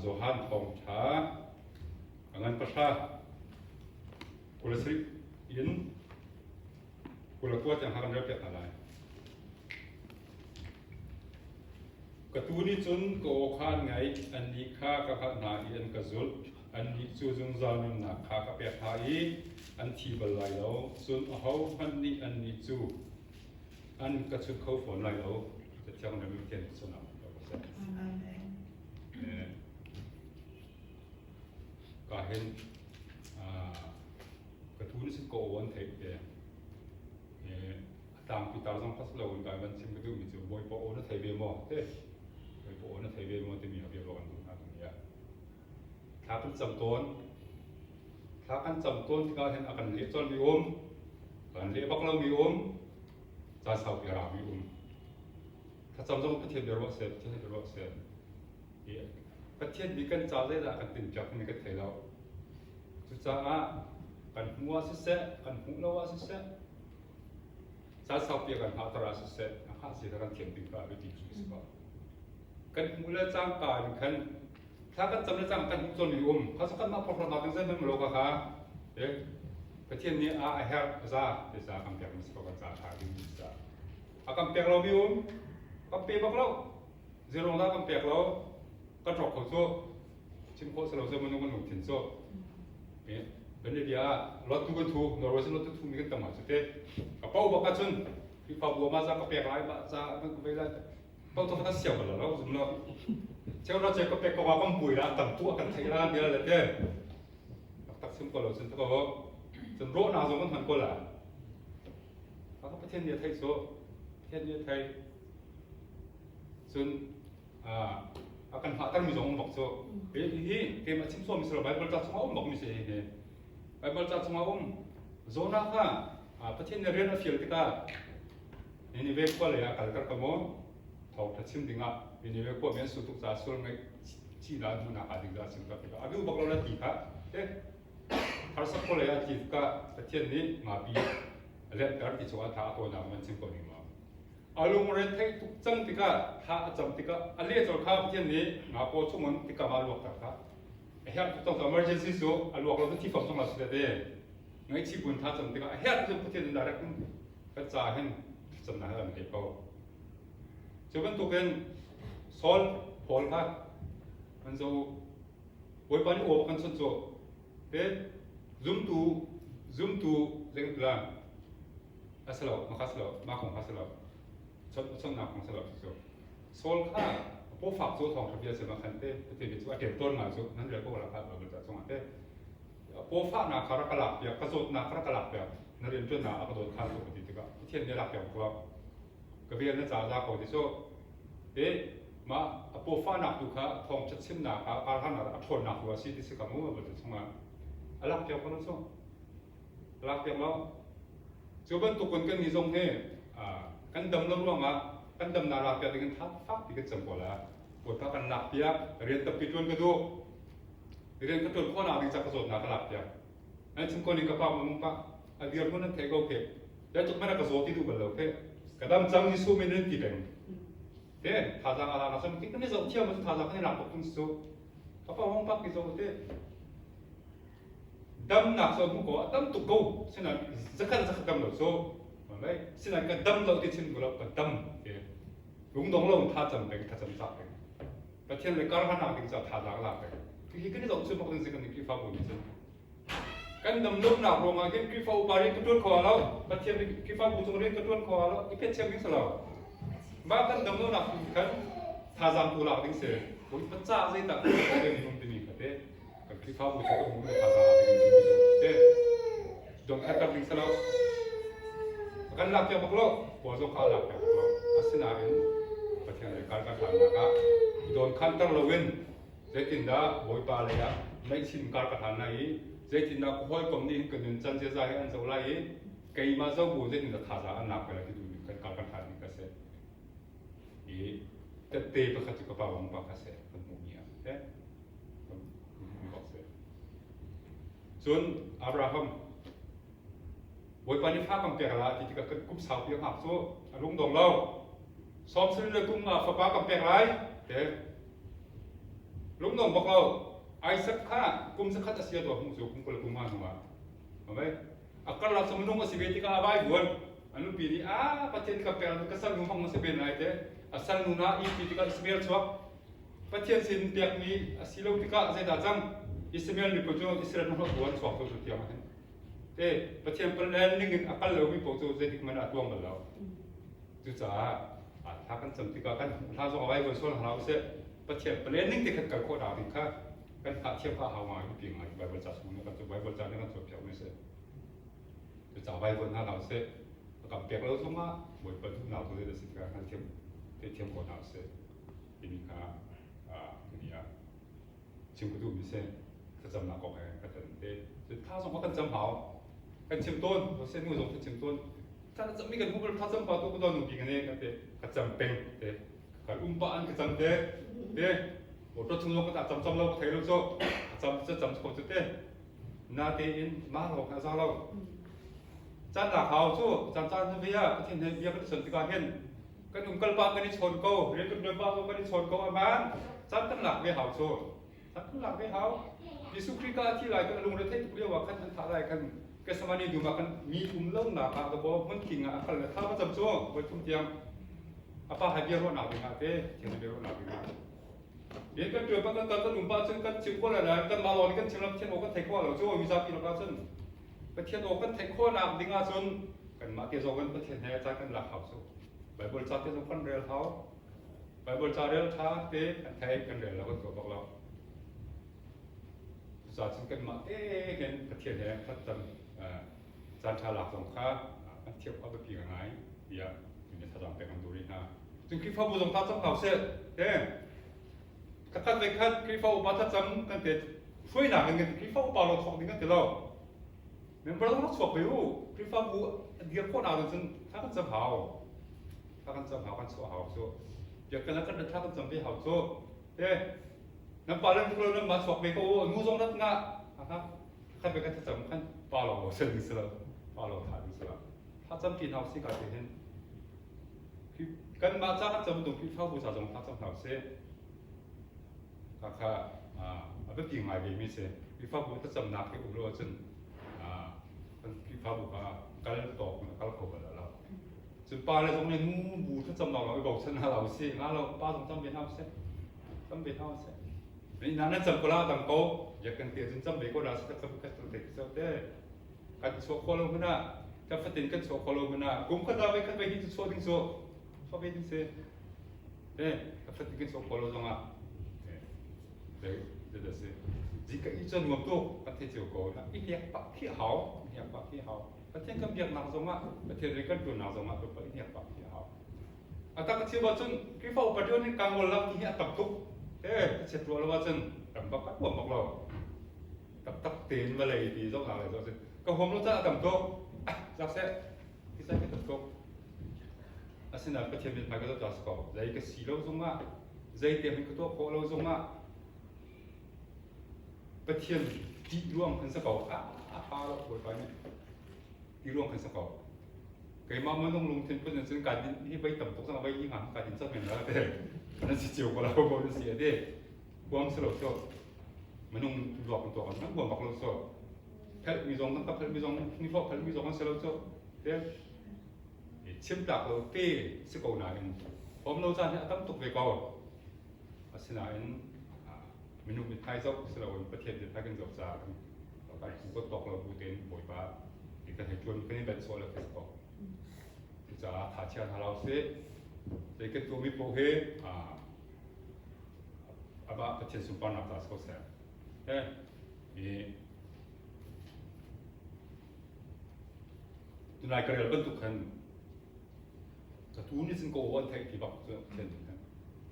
Zohan Thong Tha Angan Pasha Kulasri In Kulakuat yang haram dapat alai Katuni chun ko khan ngai an ni kha ka kha na i an ka zul an ni chu zung zanun na kha ka pe tha i an thi bal lai lo chun a ho han ni an ni chu an ka chu khau phon lai lo ta chang na mi ten so na ka ka hen katuni sin ko won thei de tang pi tar jong pas lo ka ban sim ka du mi chu boy po ona thei be mo te bộ nó thấy về một cái miếng việc làm đúng không nhỉ? Tháp ăn chấm tôn thì cái hiện akan lệ chọn miếng, akan lệ bạc lâu miếng, giá sáu bia ra miếng. Tháp chấm trong cái thiết bị robot set, cái thiết bị cần trả lại là akan tin chắc mình cái thấy đâu. Chúng ta akan mua sẽ, akan mua sẽ, giá sáu bia akan hạ ra sẽ, hạ sẽ akan thiệt tình cả với tình chú sẽ kan mula chang ka kan tha kan chamna chang kan chon ni kha sakan ma por na kan zan me lo ka kha ka thien ni a her za te sa kam pek mis ko ka cha tha din sa a kam pek lo bi ka pe bak lo zero na kam pek lo ka trok kho so chim ko sa lo se mon ngon thin so ben de dia lo tu ko thu no ro se lo tu thu mi kan tam ma se te ka pau ba ka chun ki fa bu ma za ka pek lai ba za ko ve la bao tôi phát xỉu rồi nó dùng nó theo nó chơi có bé có con bùi đã tầm tua cần thấy ra điều là thế tác xung còn là xin có xin rỗ nào giống con cô là nó có thiên nhiên thay số thiên nhiên thay xin cần hạ tăng mình giống một số cái mà chim số mình sẽ bài bớt ra xong ông mình sẽ bài bớt ra xong ông zona ha phát thiên nhiên riêng là phiền kita ini về qua lại cả các cái món thầu thật sim dinga vì vậy qua miền sụt tụt giá xuống ngay chỉ là mua nào cả dinga sim cái cái abiu baklo là gì cả thế har sắp qua lại gì cả cái chuyện này mà bị lệ cái cái chỗ thà tôi nào mình sim có gì mà alung rồi thấy tụt chân thì cả thà chân thì cả alê chỗ khác chuyện này mà có chung mình thì cả mà luộc cả hết tụt trong emergency số luộc rồi thì phòng trong là sẽ thế ngay chỉ buồn thà chân thì cả hết trong cái chuyện này cái trả hen chân này là cái câu 저번 또는 설 볼하 먼저 월반이 오버간 선조 데 zoom to 랭글라 아슬로 마카슬로 마콩 하슬로 천나 공슬로 죠 솔카 보fak조 통 비에서 막한테 되게 좋아 대돈 맞죠 난 레고 라카 버자 종한테 보fak나 카라칼라 야 가족나 카라칼라 야 너는 좀나 아까도 카도 어디가 thiên là kiểu của cái viên nó trả ra khỏi thì số thế mà bộ phá nạp được cả thòng chất sim nạp cả cả hàng là thôn nạp của sĩ thì sẽ cảm ơn bởi vì xong mà lắc kiểu con số lắc kiểu nó chỗ bên tụ quân cái gì giống thế căn đầm lông luôn mà căn đầm nào lắc kiểu thì cái tháp pháp thì cái chậm của là của ta căn nạp bia riêng tập kỹ thuật cái đó riêng cái thuật khoa nào thì chắc cái số nạp lắc kiểu anh chúng con đi các bạn muốn các anh việc muốn thấy ok để chúng ta cái số thì đủ bẩn lâu thế cái đam trang đi số mình nên gì đấy thế thà rằng là xong cái này giống theo mà thà rằng cái này làm một công số các bạn không bắt cái số thế đâm nạp số không có đâm tụ câu xin là rất đâm đầu số đấy xin là cái đâm đầu thì xin gọi là cái đâm thế đúng đúng là thà chậm sát đấy và thiên là cái nào thì sẽ thà rằng là cái này giống số một cái gì cái pháp của mình cái đâm lúc nào rồi mà cái pháp bari cái tuôn khó lâu và thiên cái pháp của chúng mình cái tuôn khó lâu cái xem cái sao mà cái đâm lúc nào cái thà rằng tu làm tiếng sẻ với bất cha dây tặng cái gì không tin gì thế cái pháp của chúng mình thà rằng là cái gì thế đồng khai tâm tiếng sao cái lạc cho bác lô bỏ ra khai lạc cho bác lô xin ai cái thiên này cái thằng nào đồng khai tâm lâu bên dễ tin đã bồi ba này á mấy xin cái thằng này dễ tin đã khôi công đi cái nhân chân dễ dàng ăn dầu lại cái mà dầu bùn dễ tin là thà rằng ăn lạc cái là cái đủ cái thằng này cái sẽ tete bakal juga bawang bakase pemunya bakase Sun Abraham buổi pani pha cầm bẹc lại thì cái cúp sáu tiếng học số lung đồng lâu xóm sinhเลยcũng phá cầm bẹc lại thế ลุงน้องบอกเราไอ้สักข้ากุมสักข้าจะเสียตัวของสูงกุมคนละกุมมาหนัวเอาไหมอาการเราสมนุงก็สิเวทีก็อาบายบวนอันนู้นปีนี้ประเทศกับเปลี่ยนก็สั่งนุ่งห้องมันสิเป็นอะไรเด้สั่งนุ่งน่ะอีปีที่ก็อิสราเอลชัวประเทศสินเปียกมีสิโลที่ก็เสด็จจังอิสราเอลมีประโยชน์อิสราเอลมันบวนสวมตัวสุดที่มันเด้ประเทศเป็นแลนด์นึงอาการเรามีประโยชน์เสด็จมันอัดวงกันแล้วจุดจ้าถ้ากันสมที่ก็กันถ้าส่งเอาไว้บนส่วนของเราเสียประเทศเป็นแลนด์นึงที่กันกับโคดาวถึงค่ากันขาเทียบค่าเอามาอยู่ปีมาไว้บนจัดสมุนกันจะไว้บนจัดนี่กันจบเพียงไม่เสียจุดจ้าไว้บนหน้าเราเสียกับเปียกเราส่งมาบนบนทุกหน้าตัวเดียวสิการกันเทียมเทียมโคดาวเสียปีนี้ค่านี่ชิมกระดูกมีเส้นก็จำหนักออกไปก็จะเด็ดถ้าส่งมากันจำเผากันชิมต้นเราเส้นนู่นส่งกันชิมต้นถ้าจะมีกันพวกเราถ้าจำเผาตัวก็โดนหนุ่มปีกันเองกันเด็ดก็จำเป็นเด็ดก็บ้านก็จำเด็ดเด็ดโอ้ตัวทุ่งลงก็จำเราก็เทเราโซ่จำคนจะเด็ดนาเตอินมาเราก็จะเราจันหลักเขาโซ่จันเบียร์ที่เบียร์ก็สนติการเห็นกันนุ่มกันบ้านกันนี่ชนกูเรียนกันเดินบ้านกันนี่ชนกูบ้านจันตั้งหลักไม่เขาโซ่จันตั้งหลักไม่เขายิสุคริสต์ที่ไรกันลุงเราเทศเรียกว่าขั้นนั้นท่าไรกันก็สมัยนี้ดูมากันมีเริ่มหนักอะก็บอกมันขิงอะกันเลยถ้าว่าจำช่วงไปทุ่มเทียมอาป้าให้เบียร์ร้อนหนาวไปงานเต้เทียนเบียร์ร้อนหนาวไปงานเดี๋ยวกันเดือดกันหนุ่มป้าซึ่งกันชิมก็เลยนะกันมาลอยกันชิมแล้วเทียนโอกันเทคว่าเราช่วยมีซากิโลกันซึ่งกันเทียนโอกันเทคว่าหนักดิ้งอาซุนกันมาเทียนโอกันเทียนแห่ใจกันหลักเขาสู้ไปบริจาคเทียนโอกันเรียลเขาไปบริจาคเรียลช้าเต้กันไทยกันเรียลแล้วก็ตัวบอกเราสาธิตกันมากันประเทศแห่พัฒน์จานชาหลักสงครามมันเทียบเอาไปปีกันไหนเบียร์อยู่ในถนนไปกันดูนี่นะจึงคลิปฟ้าบุษงตาจำเขาเสร็จเด้ถ้าขั้นไปขั้นคลิปฟ้าอุปาทัศน์กันเด็ดช่วยหนักกันคลิปฟ้าอุปาเราทองดิ้งกันเด็ดเราเนี่ยเราต้องสวบไปรู้คลิปฟ้าบุเดียร์โคตรเอาจนถ้ากันจำเขาถ้ากันจำเขากันสวบเขาสู้เดี๋ยวกันแล้วกันถ้ากันจำไปเขาสู้เด้น้ำปลาเรื่องเราเรื่องมาสวบไปก็งูทรงนักงะนะครับขั้นไปขั้นจำขั้นปลาเราเสร็จดิสละปลาเราถ่ายดิสละถ้าจำกินเอาสิกันเห็นคือกันมาจากจำตรงที่เข้าบูชาจงถ้าจำเอาเสร็จก็ค่ะเอาไปกินหายไปไม่เสร็จที่ฟ้าบูถ้าจำนักที่อุโรจนกันที่ฟ้าบูก็กันตอกกันเขาไปแล้วจนปลาเลยตรงนี้งูบูถ้าจำเราไปบอกฉันเราสิงั้นเราปลาต้องจำเป็นเอาเสร็จจำเป็นเอาเสร็จนี่นั่นจำก็ลาตั้งโกอยากกันเตี้ยจนจำไปก็ได้สักจำกันตัวเด็กสักเด้กันโชว์โคโลมันน่ะกันฟัดตินกันโชว์โคโลมันน่ะกุมกันได้กันไปที่โชว์ดิ้งโชว์ไปดิ้งเสเด้กันฟัดตินกันโชว์โคโลจังอ่ะเด้เด้เสjika itu membentuk potensi kau, ini yang pakai hau, Patien kan biar nak zonga, patien rekan tu nak zonga tu paling yang pakai hau. Atau kecil bacun, kita upadio ni kangol lagi ni atap tu, kecil tu lalu bacun, tambah kat buat maklo, tak ten malai di zonga le zonga. Kau hom lu tak atap tu, zakse, kita kita tu. Asin nak patien bin pakai tu tak sekau, jadi kecil lalu zonga, jadi dia bin ketua kau lalu zonga. Patien di ruang kan sekau, apa lo buat banyak. Di ruang kan sekau. Kayak mama nong lung tin pun nanti kadin ini bayi tampak sama bayi ingat kadin sama yang ada deh. Nanti jauh kalau kau nanti ada, buang selalu so. Menung ruang untuk orang, buang bakal so. Pel mizong kan pel mizong ni fok pel mizong kan selalu so. Deh. Cium tak lo pe sekau nain. Om lo jangan atam tuk bekau. Asinain menung mitai jok selalu pertiap dipakai jok sah. Kalau kita tok lo buatin boy ba. Kita hejun kini bet soal Facebook. Kita thaccia halau se, jadi kita mi pohe, apa percaya sumpah nak tas kosa. Ini tunai kerja bentukan. Satu ni sen kau orang thai tibak tu kan.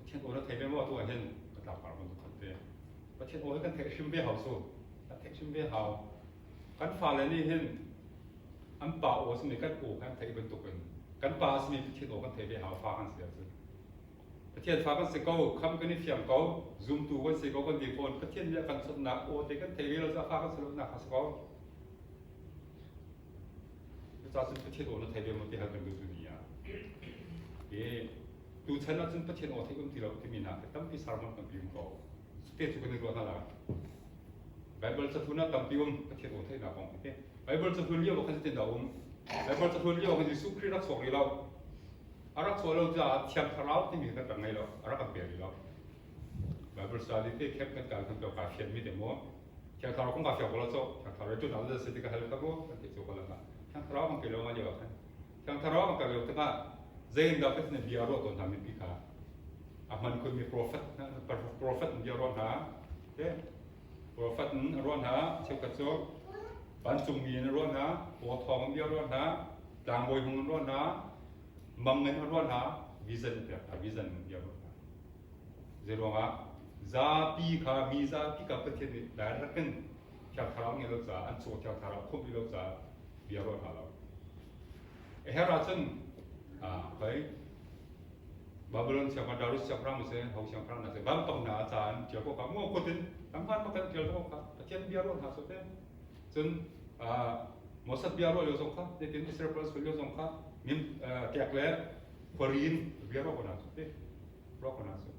Percaya orang thai memang tu kan kita kalau bentukan tu. Percaya orang kan thai sumber hausu, thai sumber hau. Kan faham ni kan. อันป่าโอสมัยกันโอกันไทยเป็นตัวกันป่าสมัยประเทศโอกันไทยไปหาฟ้ากันเสียสิประเทศฟ้ากันเสียเขาคำกันนี่เฟียงเขาซูมตัวกันเสียเขากันดีคนประเทศนี้กันสนักโอแต่กันไทยเราจะฟ้ากันเสียหนักเขาจะเป็นประเทศโอนั้นไทยเป็นมันที่หากันดูนี่อ่ะดูฉันว่าจนประเทศโอที่กันที่เราที่มีหนักแต่ตั้งที่สามมันเป็นพิมพ์เขาสเป เตจุกันในตัวท่าละไบเบิลจะพูดนะตั้มพิวมประเทศโอเทน่าของโอเคไบเบิลจะพูดเลี้ยวกันจะติดดาวไบเบิลจะพูดเลี้ยวกันจะสุขรีรักสองเราอารักสองเราจะเทียมทาราวที่มีกันต่างไงเราอารักกันเปลี่ยนเราไบเบิลสาดิเตเข้มกันการทำตัวการเขียนมีแต่โม่เทียมทาราวคงการเขียนคนละโซ่เทียมทาราวจุดนั้นจะสิ่งที่เขาเรียกว่ากันที่โซ่คนละกันเทียมทาราวมันเกี่ยวมาเยอะกันเทียมทาราวมันเกี่ยวกับ Zain dapat ni biaro ton kami pika. Aman ko mi prophet na prophet ni biaro na. Okay. Prophet ni biaro na. Siapa tu? Bancung mi ni biaro na. Potong biaro na. Dangboy hong biaro na. Mangen biaro na. Vision biaro. Vision biaro na. Zero nga. Zapi kami zapi kapet ni. Darakan. Tiap tarang ni lok za. Anso tiap tarang kum ni lok za. Biaro na lo. Herajan. Baik, Babylon siapa Darus siapa orang mesti, Hau siapa orang nasi. Bang pernah acan, siapa kamu akutin, tampan makan jual kamu kah? Acian biaro nasutnya, jun mosat biaro yo songkah, jadi Israel plus beliau songkah, min tiak le, Korean biaro kau nasutnya, berapa kau nasut,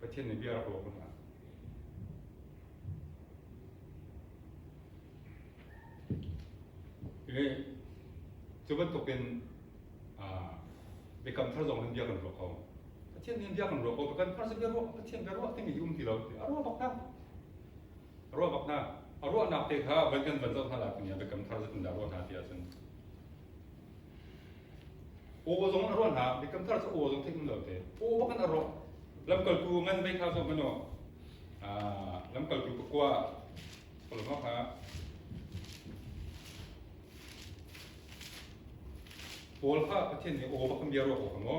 acian ni biaro kau nasut. Ini coba token become terjong dia kan rokok. Kecil dia kan rokok, bukan pas dia rokok, kecil dia rokok tinggi di laut. Arwah nak teh ha, bagian bentuk salah punya become terjong darwah hati asan. Zong arwah nak become terjong zong tinggi laut deh. Bukan arwah. Lam kalku ngan baik ha so mano. Lam kalku kuah kalau mak ha. Polha kecil ni, bakal biar aku kamu.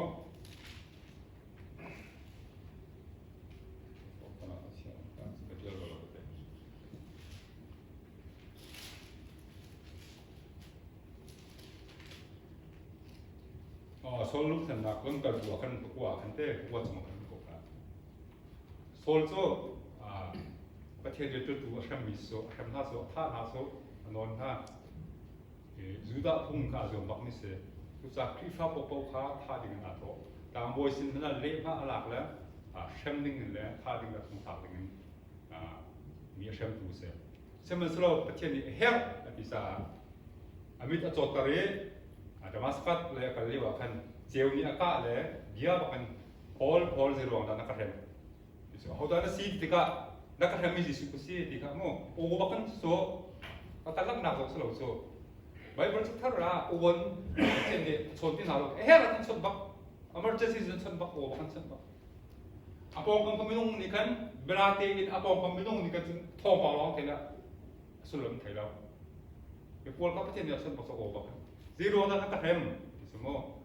Sol lu sen nak lem kalau bukan teh buat semua kan kok. Sol so, kecil itu tu macam miso, macam haso, non ha. Zuda pun kaso bak ni se. Usah krifa popok ha dengan atau tambah sin mana lepa alak lah, shem dengan lah, dengan tung dengan ni shem tu se. Semen selalu kecil ni her bisa amit acot kare, ada maskat le kali bahkan jauh ni akak le dia bahkan all zero anda nak kerem. Bisa, kalau ada si tika nak kerem ni si kusi tika mo, bahkan so katakan nak selalu so. Bible ciktar라 5원 이제 손이 나로 해라는 천박 emergency 천박 5원 천박 apong pamilong ni kan berarti apong pamilong ni kan thong palong thela sulum thela ke pol ka pachen ya 천박 5원 zero na ka hem ismo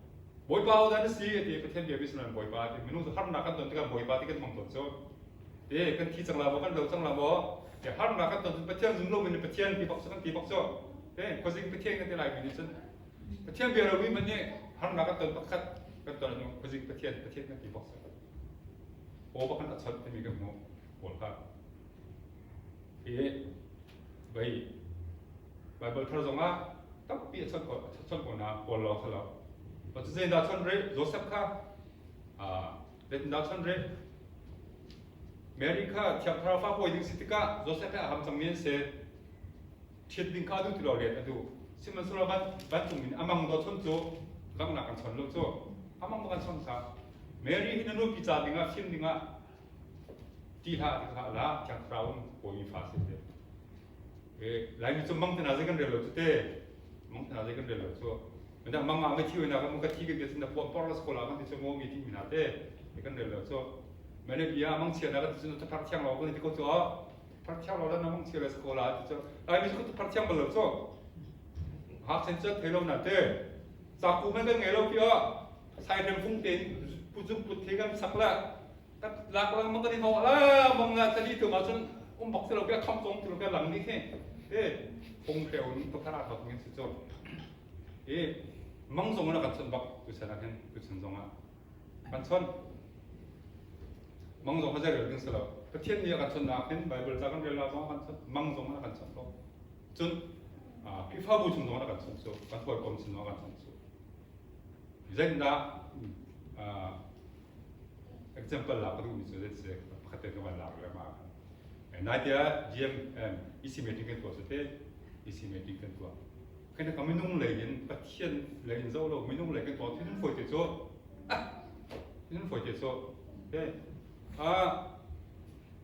boy pa da si ti pachen dia bisnan boy pa ti minu har na kan ton ka boy pa ti kan thong ton so de kan thi chang la bo kan lo chang la bo ya har na kan ton pachen zum lo min pachen ti bok so kozik petiang kan telai ni sen petiang biar rawi mana har nak kata pakat kata ni kozik petiang kan tibok sa bahkan tak sat ni kan mo bolka baik Bible terzonga tapi sat ko na polo khala but zai da chan re Joseph ka let da chan re America tiap trafa ko yung sitika Joseph ka ham changmien se Chitling kadu tu loriat tu, siapa sulaban bantumin amang do contoh, kamu nak contoh tu, amang bukan contoh. Mary ini nu pizza dengan film dengan tiha lah, yang crown koi fase tu. Lain itu mang tenaga kan relo tu te, mang tenaga kan relo tu. Macam mang amai tiu nak kamu ketiga biasa nak buat pola sekolah kan tu semua meeting minate, kan relo tu. Mana dia mang siapa nak tu tempat yang lawan itu kau tu. Partiang orang namang sila sekolah itu, tapi itu partiang belum so. Hak sensor terlalu nanti, saku mereka ngelok dia, saya tempung ten, pujung putihkan sakla, tak laklang mereka di bawah lah, mengatasi itu macam bak selalu dia kampung selalu dia lang ni kan, pungkeun perkara apa mungkin sesuatu, mangsong nak kan bak usaha kan usaha kan mangsong aja dia selalu. Kecil dia kan nakin Bible jangan relasi kan mangsong kan so 전 피파부 중동하나 kan so kan buat kom semua kan so jadi example lah perlu misalnya saya kata ke mana นายเดียเยี่ยมอิสิเมติกันตัวสุดเต้อิสิเมติกันตัวแค่นั้นก็ไม่นุ่งเลยยันประเทศเลยยันเจ้าเราไม่นุ่งเลยกันตัวที่นั่นฝอยเจ็ดโซ่ที่นั่นฝอยเจ็ดโซ่เด้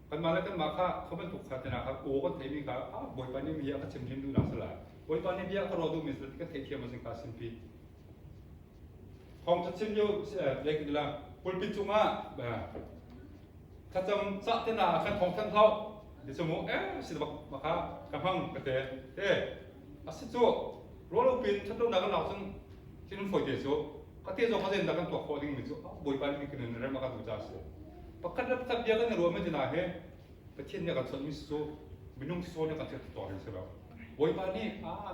กันมาแล้วกันมาค่ะเขาเป็นถูกขัดนะครับโอ้ก็เทมีครับบ่อยปานนี้มีอะไรก็เชื่อมเชื่อมดูหนังสลายบ่อยปานนี้มีอะไรก็รอดูมิสต์ก็เทียมมาสิงคาสินปีของชัดเจนอยู่เรียกกันละปุ่นปิจุงอ่ะถ้าจำสักที่น่ะขั้นของท่านเขาเดี๋ยวสมมติสิบมาค่ะกำพังกระเตะสิจูรอเราปินฉันต้องนักกันเราซึ่งที่นั่นฝอยเดียวก็เที่ยวเขาเดินนักกันตัวโคดิ้งมิจูบ่อยปานนี้คือเรื่องมากันตัวจ้าสิปกติเราทำยังไงรู้ไหมจีน่าเฮ้ประเทศเนี่ยกันส่วนมิจูมินุ่งโซเนี่ยกันเที่ยวตัวเองสิเราบ่อยปานนี้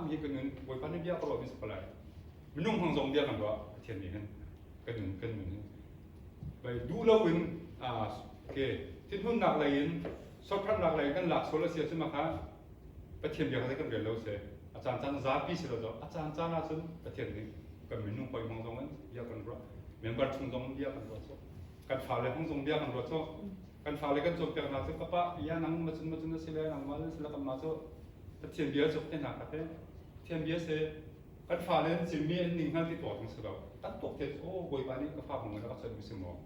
มีกันเงินบ่อยปานนี้เบี้ยก็เราไม่สบายมินุ่งห้องทรงเบี้ยกันด้วยประเทศนี้กันเงินไปดูเราวินโอเคที่ทุ่นหนักเลยสอบพระหนักเลยกันหลักโซลาเซียใช่ไหมครับประเทศเดียวกันเรียนเราเสียอาจารย์จันทร์ปีสิเราจะอาจารย์จันทร์น่าจะประเทศนี้กันมินุ่งไปห้องทรงกันเบี้ยกันด้วยเมมเบอร์ทุ่งทรงเบี้ยกันด้วยกันฝ่าเลยห้องทรงเบี้ยกันด้วยกันฝ่าเลยกันจบจากนั้นสิกับป้ายานังมาจนนั่นสิเลยนังมาสิแล้วกันมาจบประเทศเบี้ยจบที่หนักครับประเทศเบี้ยเสียกันฝ่าเลยสิ่งมีหนึ่งห้าที่ตัวของเราตั้งตัวเทศโอ้บอยปานี้ก็ฝ่าของมันแล้วก็เสร็จมิสมอง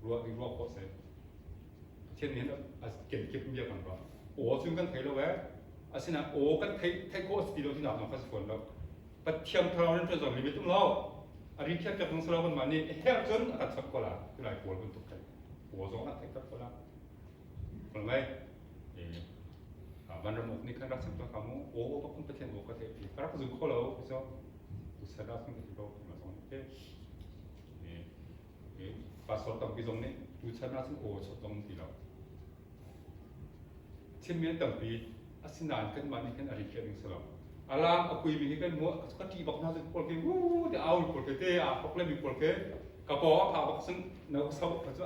รัวโคตรเสียเช่นนี้นะเก็บเบี้ยกันด้วยโอ้ซึ่งกันไทยเราแหวะสินะโอ้กันไทยโคตรสติเราที่หนักน้องพัสดุเราปัจเจียมเราเนี่ยจะจำลิมิตเราอันนี้แค่จะต้องสลับมันมานี่เฮ้ยจนอัดสักคนละที่ไหนปวดเป็นตุกใจปวดสองอัดสักคนละคนไม่วันรำลึกนี่ขั้นรักษาตัวเขาโอ้ก็คงเป็นเช่นโอ้ก็เทปีกระปุกข้าวเราพิเศษอุตสาหกรรมที่เรามาสอนเฮ้ภาษาต่างพิจารณาอุตสาหกรรมโอ้ชอบตรงที่เราเช่นเมื่อตั้งปีอาศินานกันมานี่กันอะไรแค่หนึ่งสลับอาลามคุยมีกันมัวก็ที่บอกน่าจะพอลเกวู้เดี๋ยวเอาพอลเกเตะพอลเกมีพอลเกกระป๋องผ่าบอกซึ่งนักสาวเขาจะ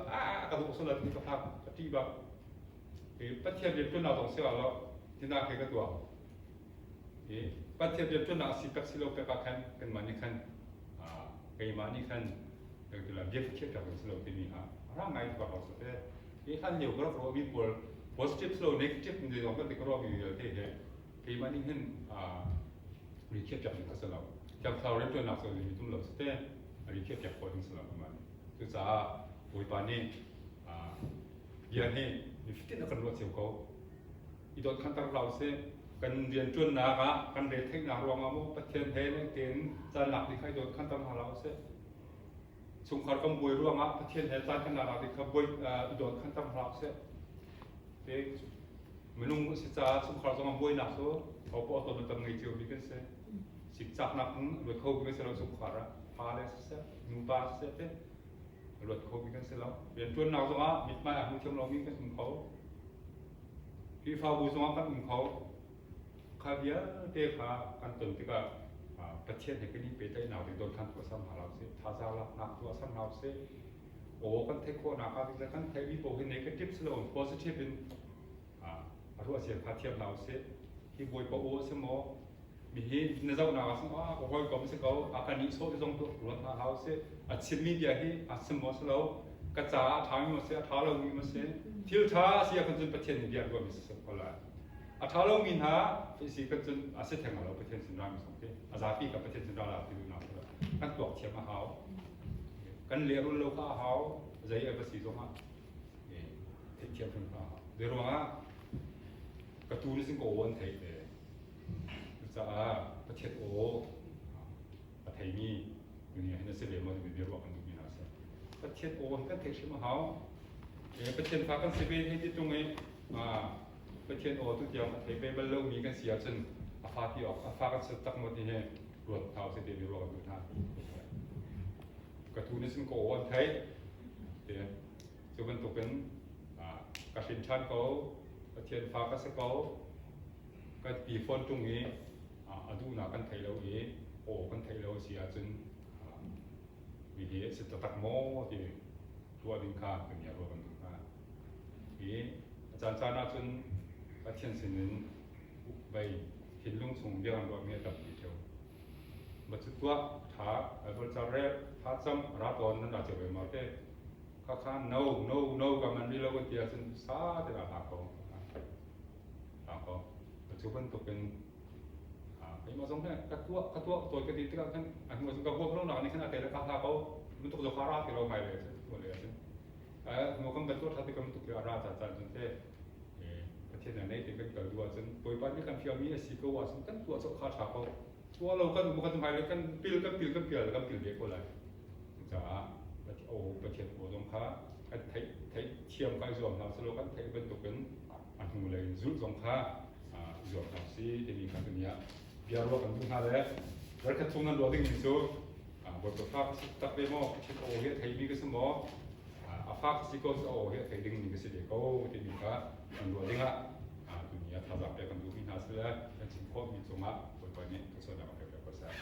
กระดูกสลัดนี่ก็ผ่ากระที่แบบปัจเจียนเรียนจนเราต้องเสียแล้วที่น่าเกลียดตัวปัจเจียนเรียนจนเราสิบสิโลเปปาคันกันมานี่คันไก่มานี่คันเดี๋ยวเราเย็บเชือกกับสิโลที่นี่ร่างกายตัวเราสุดเลยคันเดียวก็เรามีpositive slow negative ในตรงนั้นที่เราอยู่ที่ไก่มานี่คันรีเทียบจากนั้นก็สลับจากเราเรียนจนเราสุดเลยทุ่มเราสุดเลยรีเทียบจากคนสลับประมาณคือจะโอยปานี่ยันนี่มีฟิตนักการเมืองเสียวเขาอีดอนขั้นตอนเราเสียกันเรียนจนหนักกันเรียนเทคนิครวมเอาประเทศเฮเลเกนจะหนักที่ใครโดนขั้นตอนเราเสียสงครามบวยรวมประเทศเฮจะขนาดที่เขาบวยอีดอนขั้นตอนเราเสียเด็กมนุษย์ศึกษาสงครามบวยหนักสู้เขาพอตัวมันตั้งใจจะมีกันเสียศึกษาหนักหรือเขาไม่ใช่เราสงครามพาเลสเสียนูบาเสียรถเขามีกันเสร็จแล้วเรียนจนเราสมามิดมาอ่ะมุชมเรามีกันของเขาที่ฟ้าบูสมากันของเขาข้าเดียเด็กข้ากันตุนที่ก็ประเทศให้กันนี่เป็นได้หนาวที่โดนขั้นตัวซ้ำหาเราเสียท่าเจ้าละหนักตัวซ้ำเราเสียโอ้กันเทคโคหนักที่แล้วกันเทวิโบเห็นในกระติบสโลนโพสิทีฟเป็นรู้ว่าเสียค่าเทียมเราเสียที่บวยปะโอ้สมอมีในเจ้าหน้าซึ่งโอ้ยก็ไม่ใช่เขาอาการนี้โซ่ที่ต้องตัวรถมาเขาเสียชิมมีเดียที่สมอสโลกระจาทางมันเสียท้าเรามีมันเสียที่ท้าเสียคนจนประเทศนี้เดียก็มีสิ่งอะไรท้าเรามีหาสิ่งคนจนเสียแทงเราประเทศสินดามีสองที่อาซาฟีกับประเทศสินดาเราที่ดูหนักเลยกันตัวเทียมมาเขากันเลี้ยรุ่นเราข้าเขาใจเอฟซีตรงนั้นเทียมกันเขาเดี๋ยวว่ากระตุ้นสิ่งโกวนไทยเลยจะประเทศโอประเทศนี้อยู่เนี่ยนั่นเสียมันเป็นเรื่องกันตรงนี้นะเสียประเทศโอก็เทคชิมาเขาประเทศฟ้ากันเสียให้ที่ตรงนี้ประเทศโอทุกอย่างประเทศเป็นเรื่องมีกันเสียจนอาฟ้าที่ออกอาฟ้ากันสุดตักหมดที่เนี่ยรวดเท้าเสียเดียวรออยู่ท่ากระตุ้นสิ่งโกวนไทยเดี๋ยวจะเป็นตัวเป็นกระสินชันเขาประเทศฟ้ากันสักเขาก็ปีฝนตรงนี้ดูหนากันไทยเราโอ้กันไทยเราเสียจนวิธีสิทธิ์ตักโมที่ตัวดินคาเป็นอย่างรัวกันทุกท่าอาจารย์ชาณาจนประเทศสินไปเห็นลุงส่งเดียวกันว่ามีตับดีเชียวบัดสุดตัวท้าบริจาคแรกท้าจำรัตอนนั้นอาจจะไปมาเต้ข้าno กับมันมีเราก็เดียจนซาแต่ละหาเขา ก็ปัจจุบันตัวเป็นไอ้มาส่งเนี่ยกระตัวตัวกระดิ่งที่เราท่านอันมาส่งกับพวกเราในขณะแต่ละคาเขามันตุกจะคาราที่เราไม่เลยตัวเลยซึ่งมันก็เป็นตัวทัศน์ที่มันตุกจะราจัดจนที่ประเทศไหนที่เป็นเกิดด้วยซึ่งโดยปัจจุบันที่เรามีสิ่งก็ว่าซึ่งตั้งตัวสกัดเขาตัวเรากันมันก็ทำให้เรากันปีแล้วกันปีแล้วกันปีแล้วกันปีเดียวก็เลยจะโอ้ประเทศโอ้ตรงข้าไทยเทียมกันส่วนเราสโลกันไทยเป็นตัวเป็นอันนู้นเลยจุดตรงข้าส่วนเราสิที่มีกันเนี่ยbiar lo kan tunggu ada, mereka tunggu dua ting itu, berfak tapi mau kita oh thầy mi cái semua, afak sih kau oh thầy ding ni cái sih kau thì mình cả dua ting lah, dunia thazap ya kan dunia hasilnya, kan sih kau mi cuma berbanyak kesulitan apa apa saja.